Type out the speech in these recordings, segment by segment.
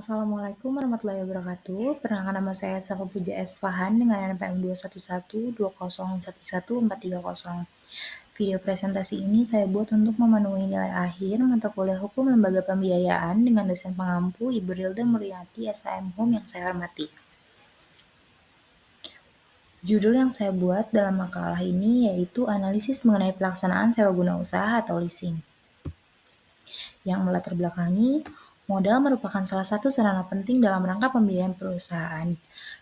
Assalamualaikum warahmatullahi wabarakatuh. Perkenalkan nama saya Safa Puja Esfahan dengan NPM 21120111430. Video presentasi ini saya buat untuk memenuhi nilai akhir mata kuliah Hukum Lembaga Pembiayaan dengan dosen pengampu Ibu Rilda Muryati SHM Hum yang saya hormati. Judul yang saya buat dalam makalah ini yaitu analisis mengenai pelaksanaan sewa guna usaha atau leasing. Yang melatar belakangi, modal merupakan salah satu sarana penting dalam rangka pembiayaan perusahaan.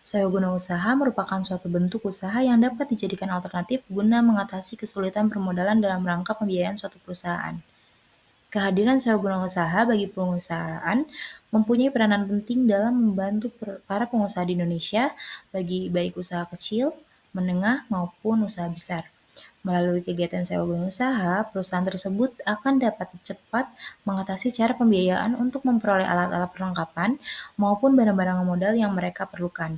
Sewa guna usaha merupakan suatu bentuk usaha yang dapat dijadikan alternatif guna mengatasi kesulitan permodalan dalam rangka pembiayaan suatu perusahaan. Kehadiran sewa guna usaha bagi perusahaan mempunyai peranan penting dalam membantu para pengusaha di Indonesia, bagi baik usaha kecil, menengah, maupun usaha besar. Melalui kegiatan sewa guna usaha, perusahaan tersebut akan dapat cepat mengatasi cara pembiayaan untuk memperoleh alat-alat perlengkapan maupun barang-barang modal yang mereka perlukan.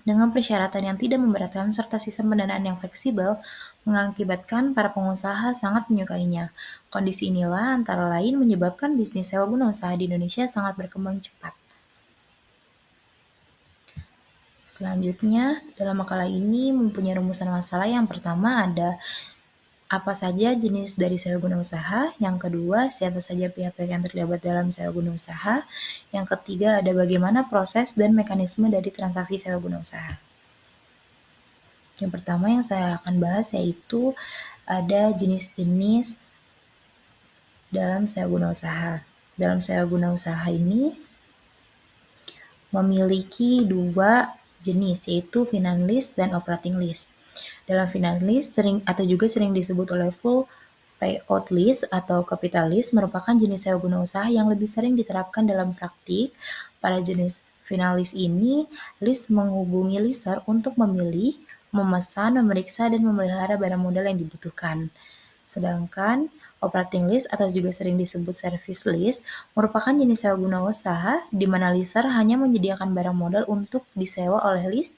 Dengan persyaratan yang tidak memberatkan serta sistem pendanaan yang fleksibel, mengakibatkan para pengusaha sangat menyukainya. Kondisi inilah antara lain menyebabkan bisnis sewa guna usaha di Indonesia sangat berkembang cepat. Selanjutnya, dalam makalah ini mempunyai rumusan masalah. Yang pertama ada apa saja jenis dari sewa guna usaha, yang kedua siapa saja pihak-pihak yang terlibat dalam sewa guna usaha, yang ketiga ada bagaimana proses dan mekanisme dari transaksi sewa guna usaha. Yang pertama yang saya akan bahas yaitu ada jenis-jenis dalam sewa guna usaha. Dalam sewa guna usaha ini memiliki dua jenis, yaitu finance lease dan operating lease. Dalam finance lease sering disebut oleh full payout lease atau capital lease merupakan jenis sewa guna usaha yang lebih sering diterapkan dalam praktik. Pada jenis finance lease ini, lease menghubungi leaser untuk memilih, memesan, memeriksa, dan memelihara barang modal yang dibutuhkan. Sedangkan operating lease atau juga sering disebut service lease merupakan jenis sewa guna usaha di mana leaser hanya menyediakan barang modal untuk disewa oleh lease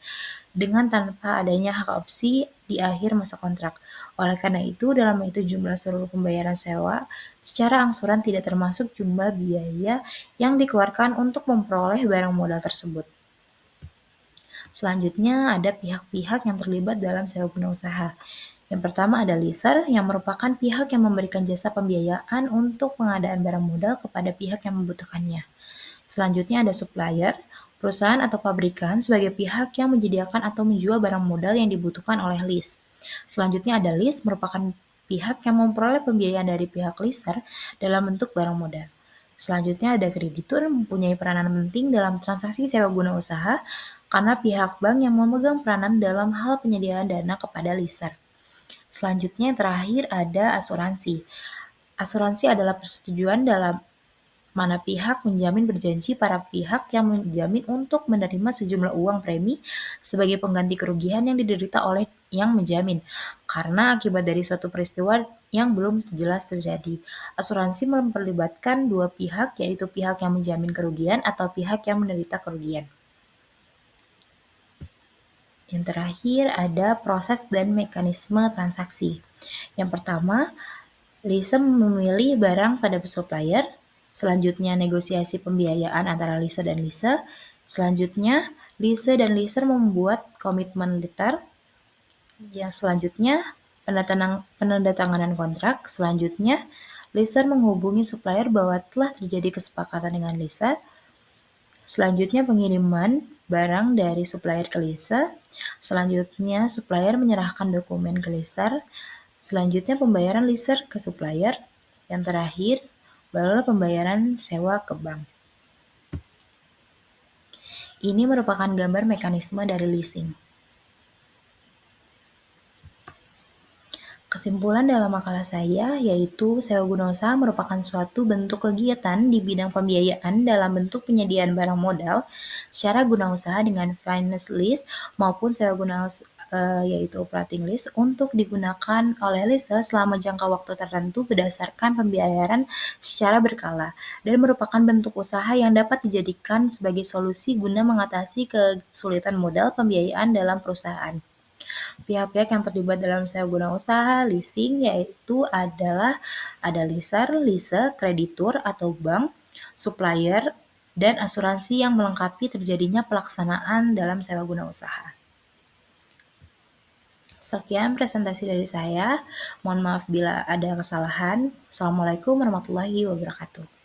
dengan tanpa adanya hak opsi di akhir masa kontrak. Oleh karena itu, dalam menghitung jumlah seluruh pembayaran sewa, secara angsuran tidak termasuk jumlah biaya yang dikeluarkan untuk memperoleh barang modal tersebut. Selanjutnya ada pihak-pihak yang terlibat dalam sewa guna usaha. Yang pertama ada leaser yang merupakan pihak yang memberikan jasa pembiayaan untuk pengadaan barang modal kepada pihak yang membutuhkannya. Selanjutnya ada supplier, perusahaan atau pabrikan sebagai pihak yang menyediakan atau menjual barang modal yang dibutuhkan oleh lease. Selanjutnya ada lease merupakan pihak yang memperoleh pembiayaan dari pihak leaser dalam bentuk barang modal. Selanjutnya ada kreditur mempunyai peranan penting dalam transaksi sewa guna usaha karena pihak bank yang memegang peranan dalam hal penyediaan dana kepada leaser. Selanjutnya yang terakhir ada asuransi. Asuransi adalah persetujuan dalam mana pihak menjamin berjanji para pihak yang menjamin untuk menerima sejumlah uang premi sebagai pengganti kerugian yang diderita oleh yang menjamin karena akibat dari suatu peristiwa yang belum jelas terjadi. Asuransi memperlibatkan dua pihak, yaitu pihak yang menjamin kerugian atau pihak yang menderita kerugian. Yang terakhir ada proses dan mekanisme transaksi. Yang pertama, leaser memilih barang pada supplier. Selanjutnya negosiasi pembiayaan antara leaser dan leaser. Selanjutnya leaser dan leaser membuat komitmen letter. Yang selanjutnya penandatanganan kontrak. Selanjutnya leaser menghubungi supplier bahwa telah terjadi kesepakatan dengan leaser. Selanjutnya pengiriman barang dari supplier ke leaser. Selanjutnya supplier menyerahkan dokumen ke leaser. Selanjutnya pembayaran leaser ke supplier. Yang terakhir barulah pembayaran sewa ke bank. Ini merupakan gambar mekanisme dari leasing. Kesimpulan dalam makalah saya yaitu sewa guna usaha merupakan suatu bentuk kegiatan di bidang pembiayaan dalam bentuk penyediaan barang modal secara guna usaha dengan finance lease maupun sewa guna yaitu operating lease untuk digunakan oleh leaser selama jangka waktu tertentu berdasarkan pembayaran secara berkala dan merupakan bentuk usaha yang dapat dijadikan sebagai solusi guna mengatasi kesulitan modal pembiayaan dalam perusahaan. Pihak-pihak yang terlibat dalam sewa guna usaha leasing yaitu adalah ada leaser, kreditur atau bank, supplier, dan asuransi yang melengkapi terjadinya pelaksanaan dalam sewa guna usaha. Sekian presentasi dari saya. Mohon maaf bila ada kesalahan. Assalamualaikum warahmatullahi wabarakatuh.